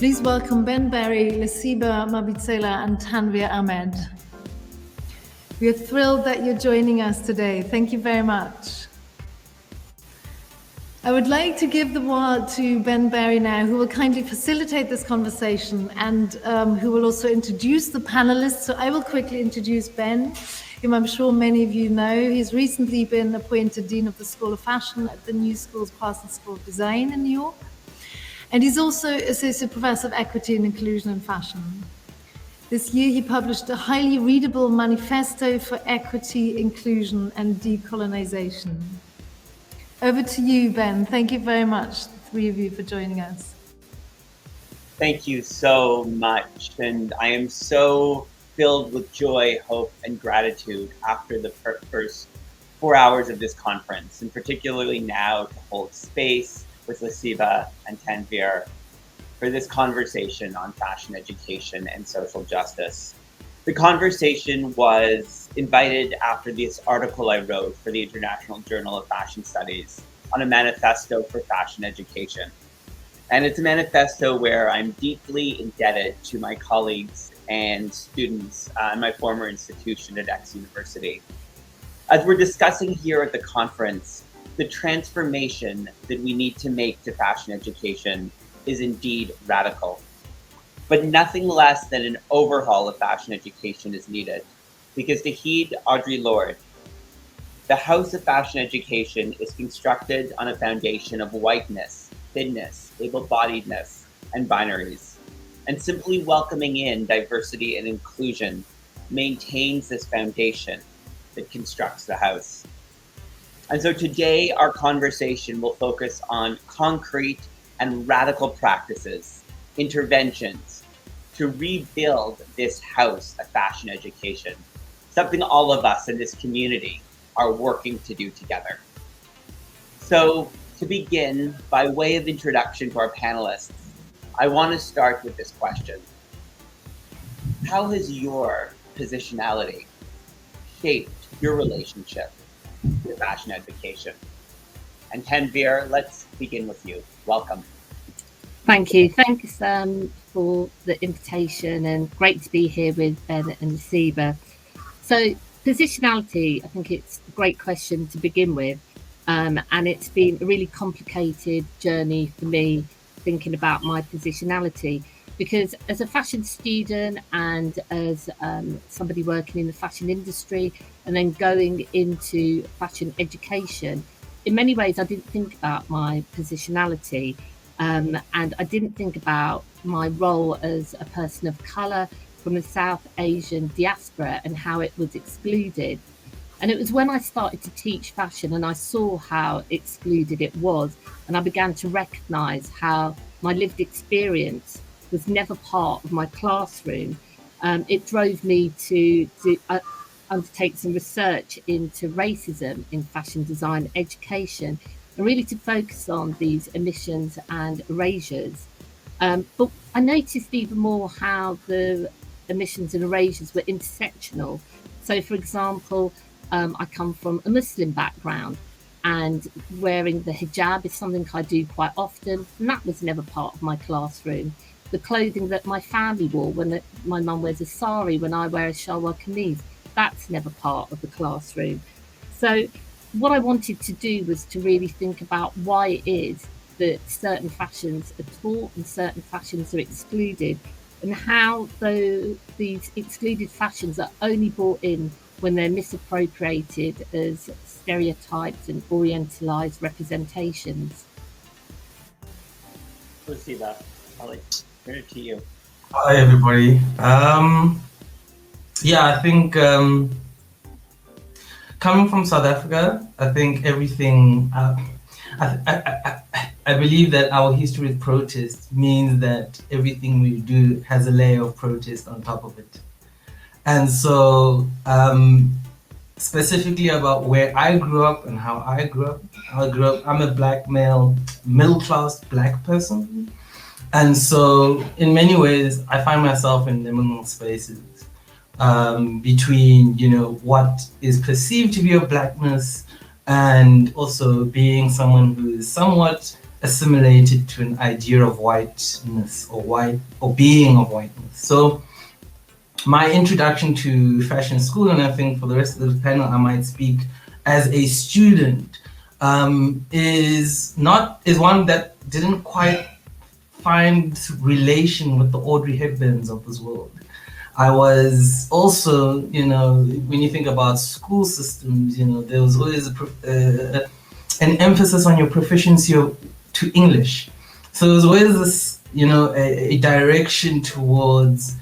Please welcome Ben Berry, Lasiba Mabitsela, and Tanvir Ahmed. We are thrilled that you're joining us today. Thank you very much. I would like to give the word to Ben Berry now, who will kindly facilitate this conversation and who will also introduce the panelists. So I will quickly introduce Ben, whom I'm sure many of you know. He's recently been appointed Dean of the School of Fashion at the New Schools Parsons School of Design in New York. And he's also Associate Professor of Equity and Inclusion in Fashion. This year he published a highly readable Manifesto for Equity, Inclusion and Decolonization. Over to you, Ben. Thank you very much, the three of you, for joining us. Thank you so much. And I am so filled with joy, hope, and gratitude after the first 4 hours of this conference, and particularly now to hold space with Lasiba and Tanvir for this conversation on fashion education and social justice. The conversation was invited after this article I wrote for the International Journal of Fashion Studies on a manifesto for fashion education. And it's a manifesto where I'm deeply indebted to my colleagues and students in my former institution at X University. As we're discussing here at the conference, the transformation that we need to make to fashion education is indeed radical. But nothing less than an overhaul of fashion education is needed, because to heed Audre Lorde, the house of fashion education is constructed on a foundation of whiteness, thinness, able-bodiedness, and binaries. And simply welcoming in diversity and inclusion maintains this foundation that constructs the house. And so today, our conversation will focus on concrete and radical practices, interventions to rebuild this house of fashion education, something all of us in this community are working to do together. So to begin, by way of introduction to our panelists, I want to start with this question. How has your positionality shaped your relationship to fashion education? And Tanvir, let's begin with you. Welcome. Thank you. Thanks for the invitation, and great to be here with Ben and Lasiba. So positionality, I think it's a great question to begin with. And it's been a really complicated journey for me thinking about my positionality, because as a fashion student and as somebody working in the fashion industry and then going into fashion education, in many ways I didn't think about my positionality. And I didn't think about my role as a person of colour from the South Asian diaspora and how it was excluded. And it was when I started to teach fashion and I saw how excluded it was, and I began to recognise how my lived experience was never part of my classroom. It drove me to undertake some research into racism in fashion design education, and really to focus on these omissions and erasures. But I noticed even more how the omissions and erasures were intersectional. So, for example, I come from a Muslim background, and wearing the hijab is something I do quite often, and that was never part of my classroom. The clothing that my family wore, when my mum wears a sari, when I wear a shalwar kameez, that's never part of the classroom. So what I wanted to do was to really think about why it is that certain fashions are taught and certain fashions are excluded, and how these excluded fashions are only brought in when they're misappropriated as stereotypes and orientalized representations. Lasiba, I'll turn it to you. Hi, everybody. I think coming from South Africa, I think everything, I believe that our history with protest means that everything we do has a layer of protest on top of it. And so specifically about where I grew up and how I grew up, I'm a black male, middle-class black person. And so in many ways, I find myself in liminal spaces between, what is perceived to be a blackness and also being someone who is somewhat assimilated to an idea of whiteness or being of whiteness. So my introduction to fashion school, and I think for the rest of the panel I might speak as a student, is one that didn't quite find relation with the Audrey Hepburns of this world. I was also, when you think about school systems, there was always an emphasis on your proficiency to English. So there was always this, a direction towards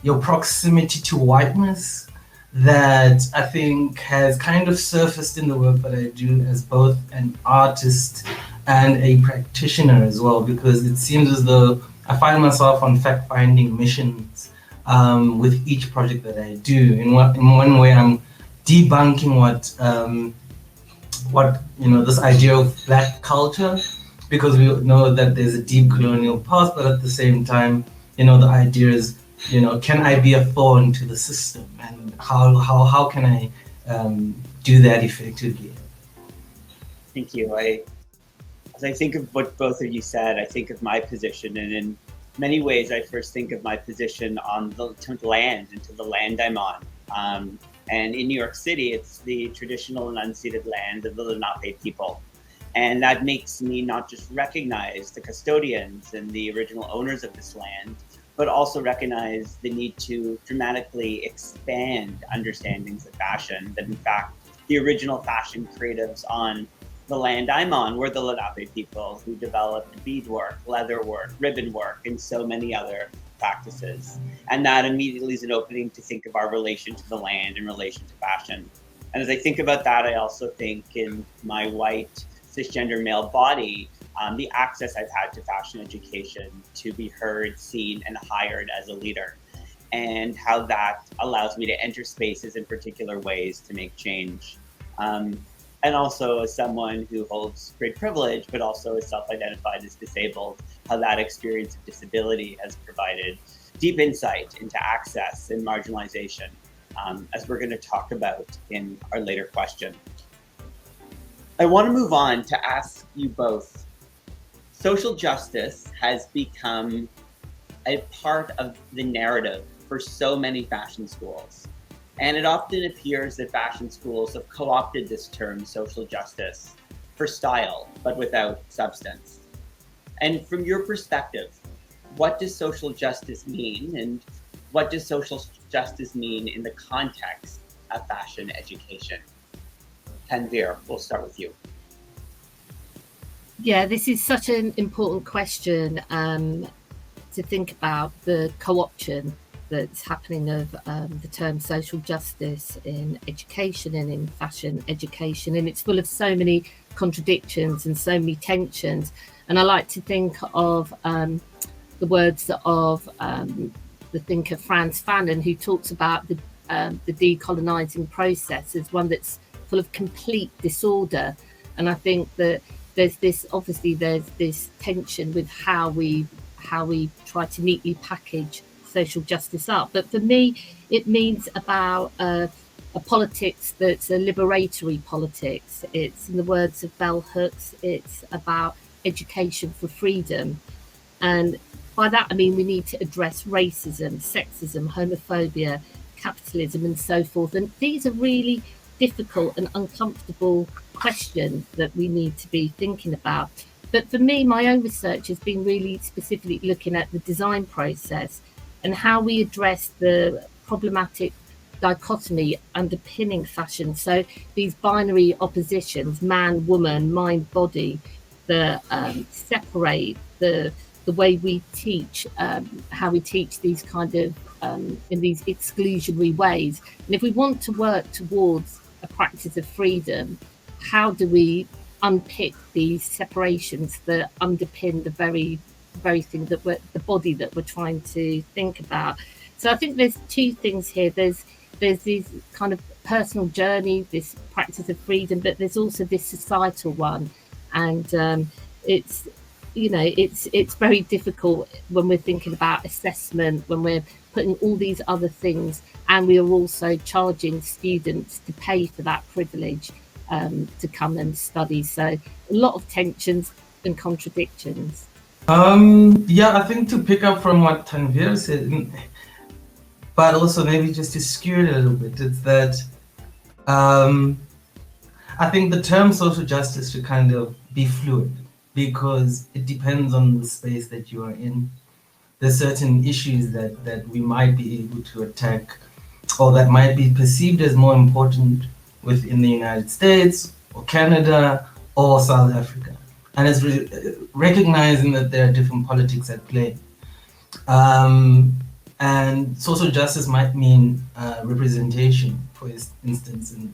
your proximity to whiteness that I think has kind of surfaced in the work that I do as both an artist and a practitioner as well, because it seems as though I find myself on fact-finding missions with each project that I do. In one way, I'm debunking what this idea of Black culture, because we know that there's a deep colonial past, but at the same time, the idea is, can I be a thorn to the system, and how can I do that effectively? Thank you. As I think of what both of you said, I think of my position, and in many ways, I first think of my position on the land I'm on. And in New York City, it's the traditional and unceded land of the Lenape people. And that makes me not just recognize the custodians and the original owners of this land, but also recognize the need to dramatically expand understandings of fashion, that in fact, the original fashion creatives on the land I'm on were the Lenape people who developed beadwork, leatherwork, ribbon work, and so many other practices. And that immediately is an opening to think of our relation to the land in relation to fashion. And as I think about that, I also think in my white cisgender male body, the access I've had to fashion education to be heard, seen, and hired as a leader, and how that allows me to enter spaces in particular ways to make change. And also as someone who holds great privilege, but also is self-identified as disabled, how that experience of disability has provided deep insight into access and marginalization, as we're going to talk about in our later question. I want to move on to ask you both. Social justice has become a part of the narrative for so many fashion schools. And it often appears that fashion schools have co-opted this term, social justice, for style, but without substance. And from your perspective, what does social justice mean? And what does social justice mean in the context of fashion education? Tanvir, we'll start with you. Yeah, this is such an important question to think about, the co-option that's happening of the term social justice in education and in fashion education, and it's full of so many contradictions and so many tensions. And I like to think of the words of the thinker Frantz Fanon, who talks about the decolonizing process as one that's full of complete disorder. And I think that there's this tension with how we try to neatly package social justice up. But for me, it means about a politics that's a liberatory politics. It's, in the words of Bell Hooks, it's about education for freedom. And by that, I mean we need to address racism, sexism, homophobia, capitalism, and so forth. And these are really difficult and uncomfortable questions that we need to be thinking about. But for me, my own research has been really specifically looking at the design process and how we address the problematic dichotomy underpinning fashion. So these binary oppositions, man, woman, mind, body, that separate the way we teach, how we teach these kind of in these exclusionary ways. And if we want to work towards a practice of freedom, how do we unpick these separations that underpin the very thing that the body that we're trying to think about? So I think there's two things here. There's this kind of personal journey, this practice of freedom, but there's also this societal one. And it's very difficult when we're thinking about assessment, when we're putting all these other things, and we are also charging students to pay for that privilege. to come and study. So a lot of tensions and contradictions. Yeah, I think to pick up from what Tanvir said, but also maybe just to skew it a little bit, it's that I think the term social justice should kind of be fluid because it depends on the space that you are in. There's certain issues that we might be able to attack or that might be perceived as more important within the United States or Canada or South Africa. And it's recognizing that there are different politics at play. And social justice might mean representation, for instance, in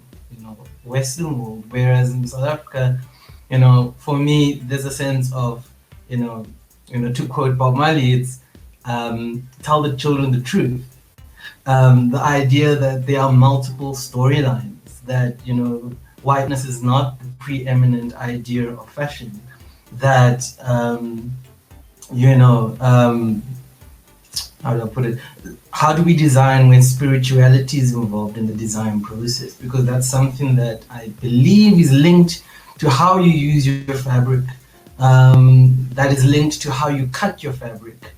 Western world, whereas in South Africa, for me, there's a sense of, to quote Bob Marley, it's tell the children the truth. The idea that there are multiple storylines, that whiteness is not the preeminent idea of fashion, that how do I put it? How do we design when spirituality is involved in the design process? Because that's something that I believe is linked to how you use your fabric. That is linked to how you cut your fabric.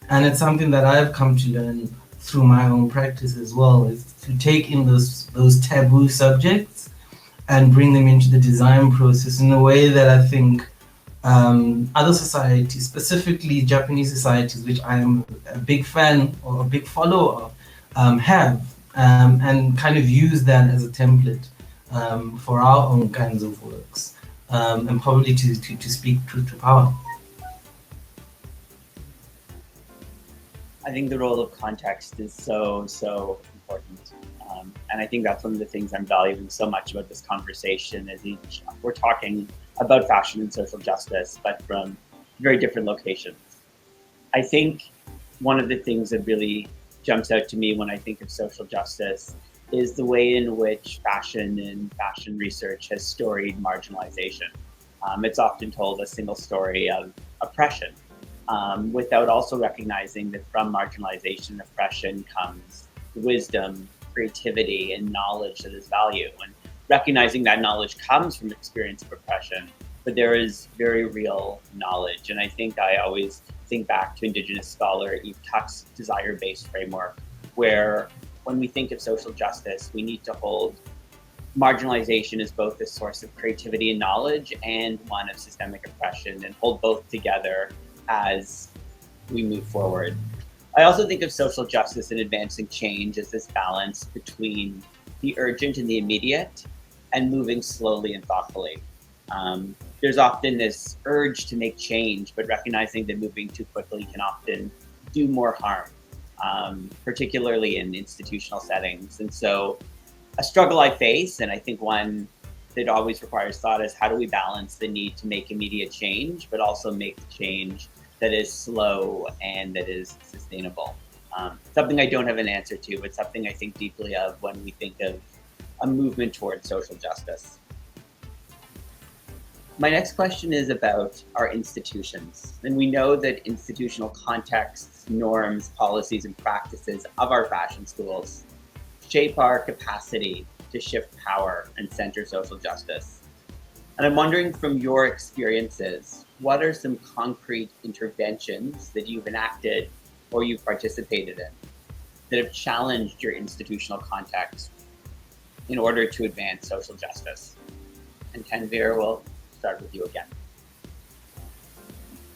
And it's something that I've come to learn through my own practice as well, is to take in those taboo subjects and bring them into the design process in a way that I think other societies, specifically Japanese societies, which I am a big fan or a big follower of, have, and kind of use that as a template for our own kinds of works, and probably to speak truth to power. I think the role of context is so important. And I think that's one of the things I'm valuing so much about this conversation is we're talking about fashion and social justice, but from very different locations. I think one of the things that really jumps out to me when I think of social justice is the way in which fashion and fashion research has storied marginalization. It's often told a single story of oppression, without also recognizing that from marginalization and oppression comes wisdom, creativity, and knowledge that is value. And recognizing that knowledge comes from experience of oppression, but there is very real knowledge. And I think I always think back to Indigenous scholar Eve Tuck's desire-based framework, where when we think of social justice, we need to hold marginalization as both a source of creativity and knowledge and one of systemic oppression, and hold both together as we move forward. I also think of social justice and advancing change as this balance between the urgent and the immediate and moving slowly and thoughtfully. There's often this urge to make change, but recognizing that moving too quickly can often do more harm, particularly in institutional settings. And so a struggle I face, and I think one that always requires thought, is how do we balance the need to make immediate change, but also make the change that is slow and that is sustainable. Something I don't have an answer to, but something I think deeply of when we think of a movement towards social justice. My next question is about our institutions. And we know that institutional contexts, norms, policies, and practices of our fashion schools shape our capacity to shift power and center social justice. And I'm wondering, from your experiences, what are some concrete interventions that you've enacted or you've participated in that have challenged your institutional context in order to advance social justice? And Tanvir, we'll start with you again.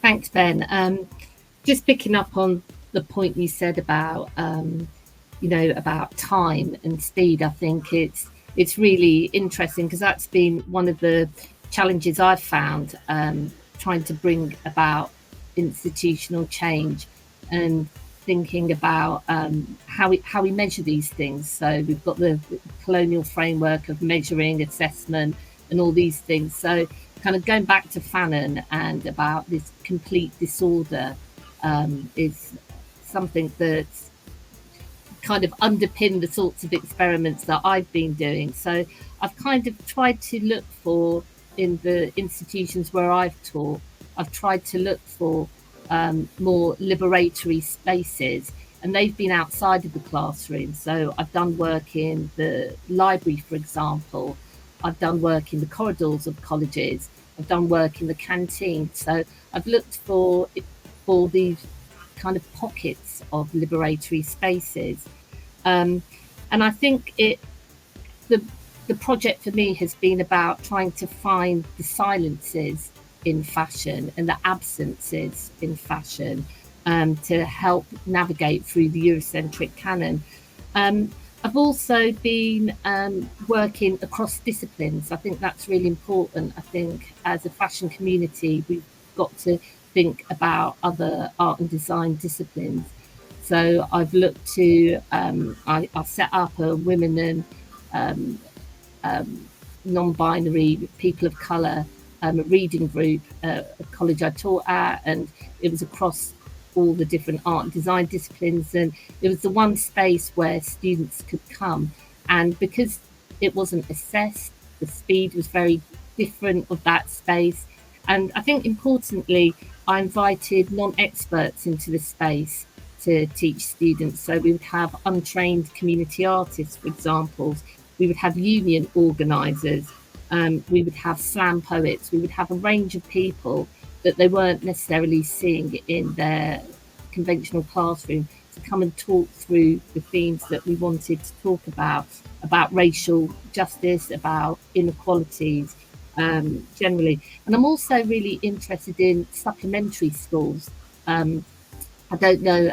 Thanks, Ben. Just picking up on the point you said about, about time and speed, I think it's really interesting because that's been one of the challenges I've found, trying to bring about institutional change and thinking about how we measure these things. So we've got the colonial framework of measuring, assessment, and all these things. So kind of going back to Fanon and about this complete disorder is something that's kind of underpinned the sorts of experiments that I've been doing. So I've kind of tried to look for, in the institutions where I've taught, I've tried to look for more liberatory spaces, and they've been outside of the classroom. So I've done work in the library, for example, I've done work in the corridors of colleges. I've done work in the canteen. So I've looked for these kind of pockets of liberatory spaces. And I think the project for me has been about trying to find the silences in fashion and the absences in fashion, to help navigate through the Eurocentric canon. I've also been working across disciplines. I think that's really important. I think as a fashion community, we've got to think about other art and design disciplines. So I've looked to, I set up a women and non-binary people of colour reading group at a college I taught at, and it was across all the different art and design disciplines, and it was the one space where students could come. And because it wasn't assessed, the speed was very different of that space. And I think importantly, I invited non-experts into the space to teach students. So we would have untrained community artists, for example. We would have union organisers. We would have slam poets. We would have a range of people that they weren't necessarily seeing in their conventional classroom to come and talk through the themes that we wanted to talk about racial justice, about inequalities generally. And I'm also really interested in supplementary schools. I don't know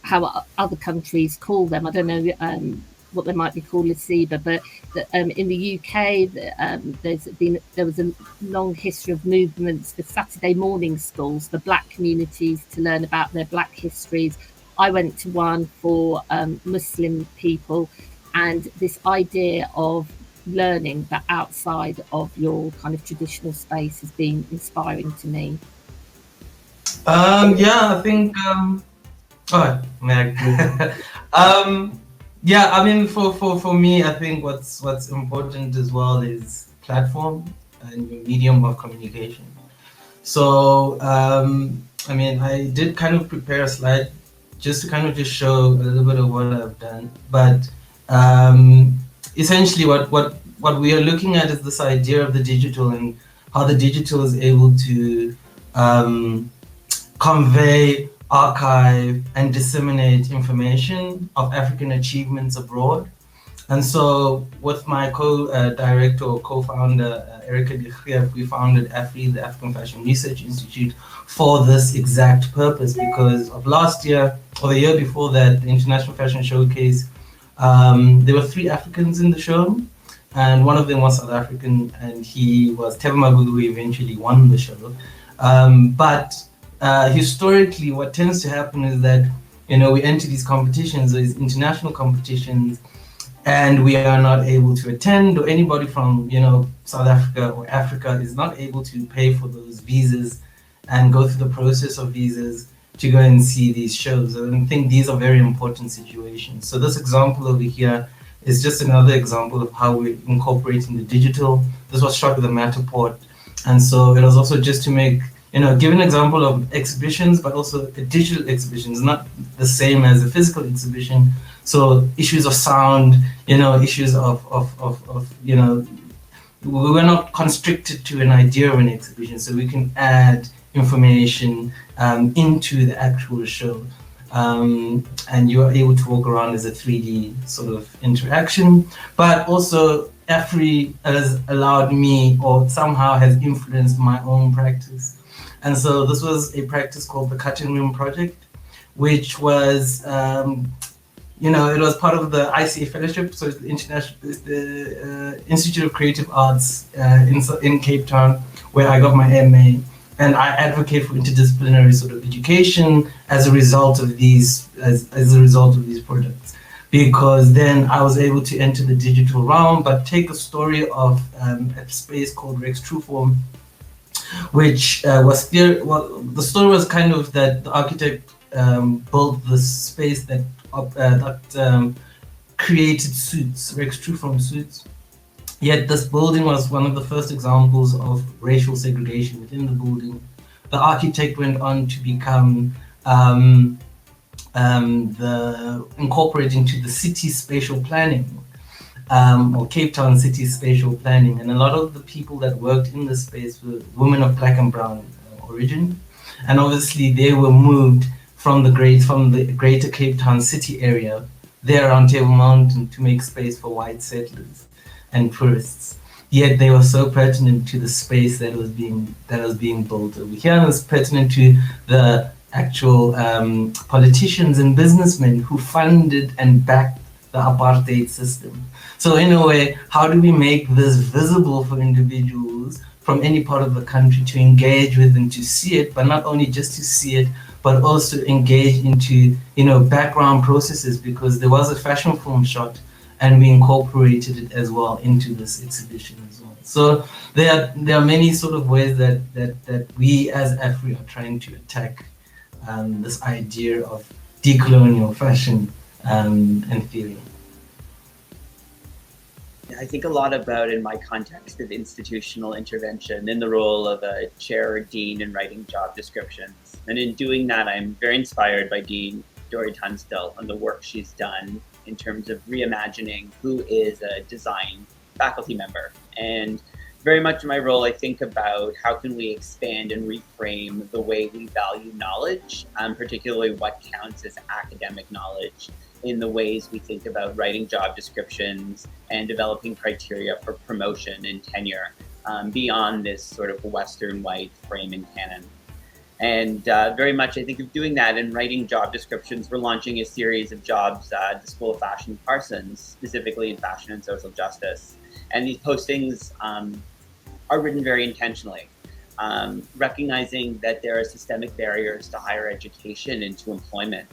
how other countries call them. I don't know what they might be called Lasiba, but in the UK, there was a long history of movements for Saturday morning schools for Black communities to learn about their Black histories. I went to one for Muslim people, and this idea of learning that outside of your kind of traditional space has been inspiring to me. Yeah, I think. Oh, Meg. Yeah, I mean, for me, I think what's important as well is platform and your medium of communication. So, I mean, I did kind of prepare a slide just to kind of just show a little bit of what I've done. But essentially, what we are looking at is this idea of the digital and how the digital is able to convey, archive, and disseminate information of African achievements abroad. And so with my co-director or co-founder, Erica de Geer, we founded AFRI, the African Fashion Research Institute, for this exact purpose, because of last year, or the year before that, the International Fashion Showcase, there were 3 Africans in the show, and one of them was South African, and he was Teva Magugu, who eventually won the show. But historically, what tends to happen is that, you know, we enter these competitions, these international competitions, and we are not able to attend, or anybody from, you know, South Africa or Africa is not able to pay for those visas and go through the process of visas to go and see these shows. And I think these are very important situations. So this example over here is just another example of how we're incorporating the digital. This was shot with a Matterport. And so it was also just to make, you know, give an example of exhibitions, but also a digital exhibition is not the same as a physical exhibition. So issues of sound, you know, issues of you know, we're not constricted to an idea of an exhibition, so we can add information into the actual show. And you are able to walk around as a 3D sort of interaction, but also AFRI has allowed me, or somehow has influenced my own practice. And so this was a practice called the Cutting Room Project, which was, you know, it was part of the ICA Fellowship, so it's the Institute of Creative Arts in Cape Town, where I got my MA. And I advocate for interdisciplinary sort of education as a result of these, as a result of these projects, because then I was able to enter the digital realm, but take a story of a space called Rex Trueform, which was the story was kind of that the architect built this space that created suits, Rex Trueform suits. Yet this building was one of the first examples of racial segregation within the building. The architect went on to become incorporated into the city spatial planning. or Cape Town City spatial planning. And a lot of the people that worked in the space were women of black and brown origin. And obviously they were moved from the greater Cape Town City area there on Table Mountain to make space for white settlers and tourists. Yet they were so pertinent to the space that was being built over here, and it was pertinent to the actual politicians and businessmen who funded and backed the apartheid system. So in a way, how do we make this visible for individuals from any part of the country to engage with and to see it, but not only just to see it, but also engage into, background processes, because there was a fashion film shot and we incorporated it as well into this exhibition as well. So there are many sort of ways that we as AFRI are trying to attack this idea of decolonial fashion and theory. I think a lot about, in my context of institutional intervention, in the role of a chair or dean in writing job descriptions. And in doing that, I'm very inspired by Dean Dory Tunstall and the work she's done in terms of reimagining who is a design faculty member. And very much in my role, I think about how can we expand and reframe the way we value knowledge, particularly what counts as academic knowledge, in the ways we think about writing job descriptions and developing criteria for promotion and tenure beyond this sort of Western white frame and canon. And very much I think of doing that and writing job descriptions. We're launching a series of jobs at the School of Fashion Parsons, specifically in fashion and social justice. And these postings are written very intentionally, recognizing that there are systemic barriers to higher education and to employment.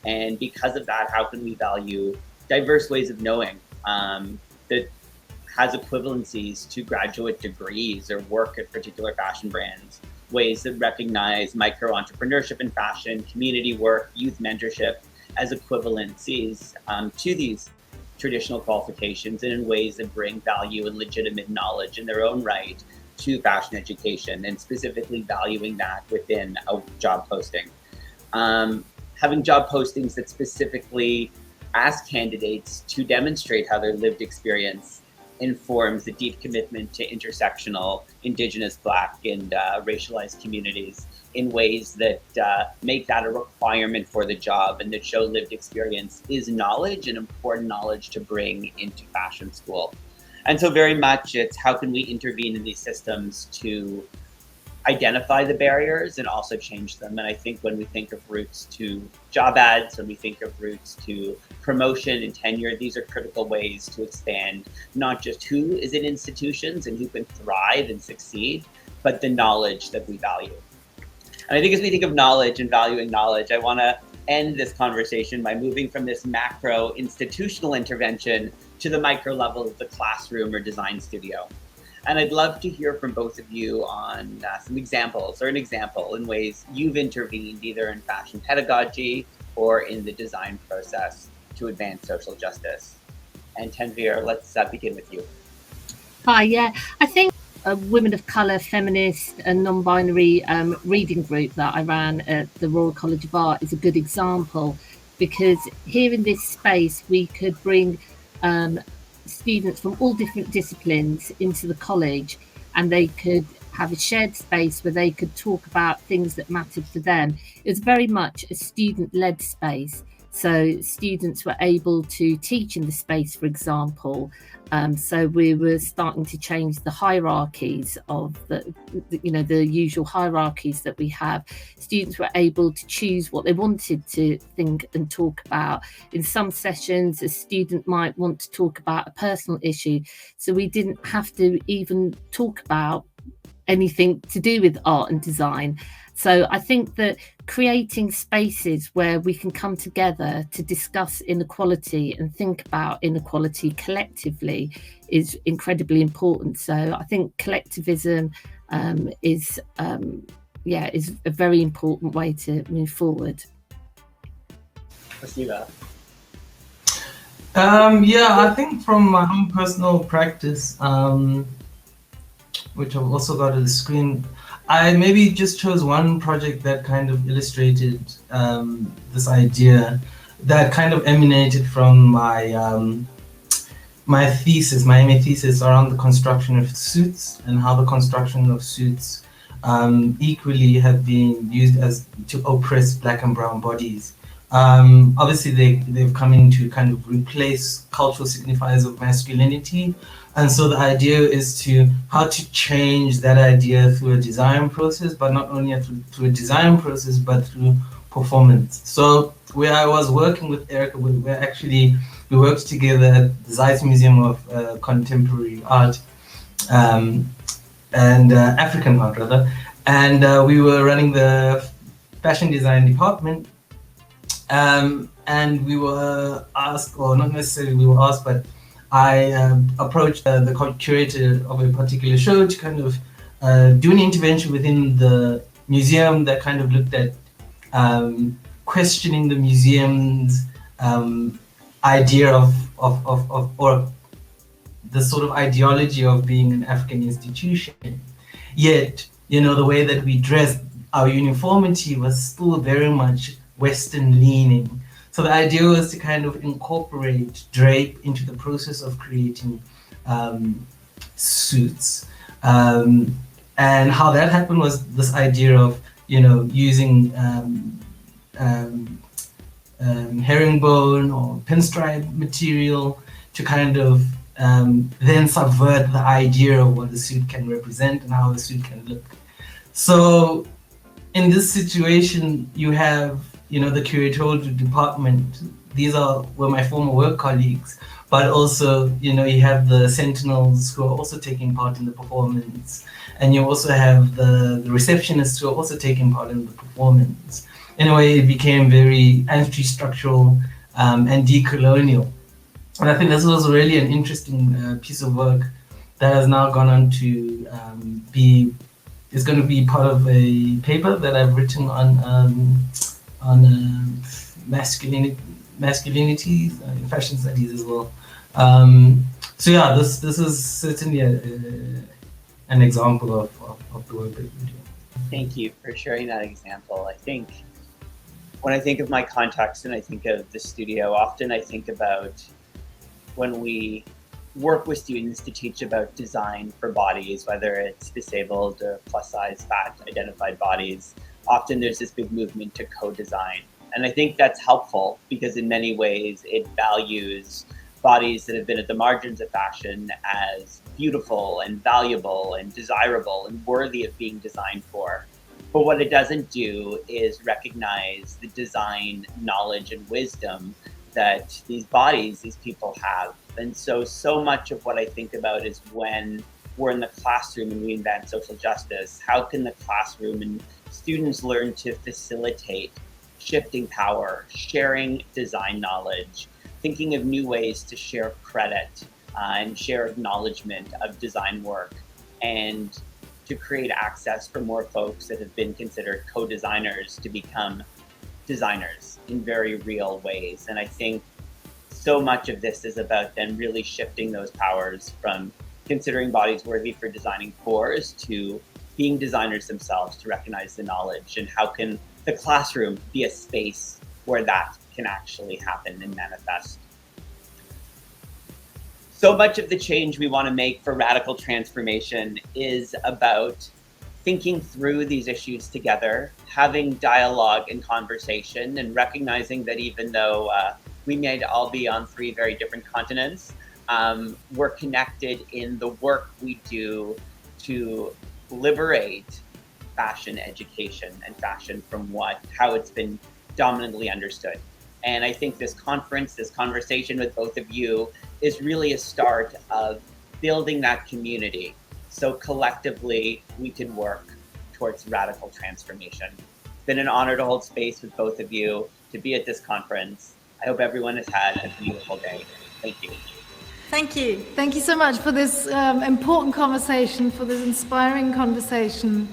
And because of that, how can we value diverse ways of knowing that has equivalencies to graduate degrees or work at particular fashion brands, ways that recognize micro-entrepreneurship in fashion, community work, youth mentorship as equivalencies to these traditional qualifications, and in ways that bring value and legitimate knowledge in their own right to fashion education, and specifically valuing that within a job posting. Having job postings that specifically ask candidates to demonstrate how their lived experience informs a deep commitment to intersectional, Indigenous, Black, and racialized communities in ways that make that a requirement for the job, and that show lived experience is knowledge, and important knowledge to bring into fashion school. And so very much it's how can we intervene in these systems to identify the barriers and also change them. And I think when we think of routes to job ads, when we think of routes to promotion and tenure, these are critical ways to expand not just who is in institutions and who can thrive and succeed, but the knowledge that we value. And I think as we think of knowledge and valuing knowledge, I want to end this conversation by moving from this macro institutional intervention to the micro level of the classroom or design studio. And I'd love to hear from both of you on some examples, or an example in ways you've intervened either in fashion pedagogy or in the design process to advance social justice. And Tanveer, let's begin with you. Hi, yeah. I think a women of colour, feminist and non-binary reading group that I ran at the Royal College of Art is a good example, because here in this space we could bring students from all different disciplines into the college, and they could have a shared space where they could talk about things that mattered for them. It was very much a student-led space, so students were able to teach in the space, for example. So we were starting to change the hierarchies of the usual hierarchies that we have. Students were able to choose what they wanted to think and talk about. In some sessions, a student might want to talk about a personal issue, so we didn't have to even talk about anything to do with art and design. So I think that creating spaces where we can come together to discuss inequality and think about inequality collectively is incredibly important. So I think collectivism is a very important way to move forward. Asiba. I think from my own personal practice, which I've also got on the screen, I maybe just chose one project that kind of illustrated this idea that kind of emanated from my my MA thesis around the construction of suits and how the construction of suits equally have been used as to oppress Black and brown bodies. Obviously, they've come in to kind of replace cultural signifiers of masculinity. And so the idea is to how to change that idea through a design process, but not only through a design process, but through performance. So where I was working with Erica, we worked together at the Zeiss Museum of Contemporary Art, and African art rather. And we were running the fashion design department. And we were asked, or not necessarily we were asked, but I approached the curator of a particular show to kind of do an intervention within the museum that kind of looked at questioning the museum's idea of or the sort of ideology of being an African institution. Yet, the way that we dressed, our uniformity was still very much Western leaning. So the idea was to kind of incorporate drape into the process of creating suits. And how that happened was this idea of, using herringbone or pinstripe material to kind of then subvert the idea of what the suit can represent and how the suit can look. So in this situation, you have, the curatorial department. These were my former work colleagues, but also, you have the sentinels who are also taking part in the performance. And you also have the receptionists who are also taking part in the performance. In a way, it became very anti-structural and decolonial. And I think this was really an interesting piece of work that has now gone on to is going to be part of a paper that I've written on masculinity in fashion studies as well. So yeah, this is certainly an example of the work that we do. Thank you for sharing that example. I think when I think of my context and I think of the studio, often I think about when we work with students to teach about design for bodies, whether it's disabled or plus size, fat, identified bodies. Often there's this big movement to co-design. And I think that's helpful because in many ways it values bodies that have been at the margins of fashion as beautiful and valuable and desirable and worthy of being designed for. But what it doesn't do is recognize the design knowledge and wisdom that these bodies, these people have. And so much of what I think about is when we're in the classroom and we invent social justice, how can the classroom and students learn to facilitate shifting power, sharing design knowledge, thinking of new ways to share credit and share acknowledgement of design work, and to create access for more folks that have been considered co-designers to become designers in very real ways. And I think so much of this is about then really shifting those powers from considering bodies worthy for designing cores to being designers themselves, to recognize the knowledge, and how can the classroom be a space where that can actually happen and manifest. So much of the change we want to make for radical transformation is about thinking through these issues together, having dialogue and conversation, and recognizing that even though we may all be on 3 very different continents, we're connected in the work we do to liberate fashion education and fashion from how it's been dominantly understood. And I think this conference, this conversation with both of you is really a start of building that community. So collectively, we can work towards radical transformation. It's been an honor to hold space with both of you, to be at this conference. I hope everyone has had a beautiful day. Thank you. Thank you. Thank you so much for this important conversation, for this inspiring conversation.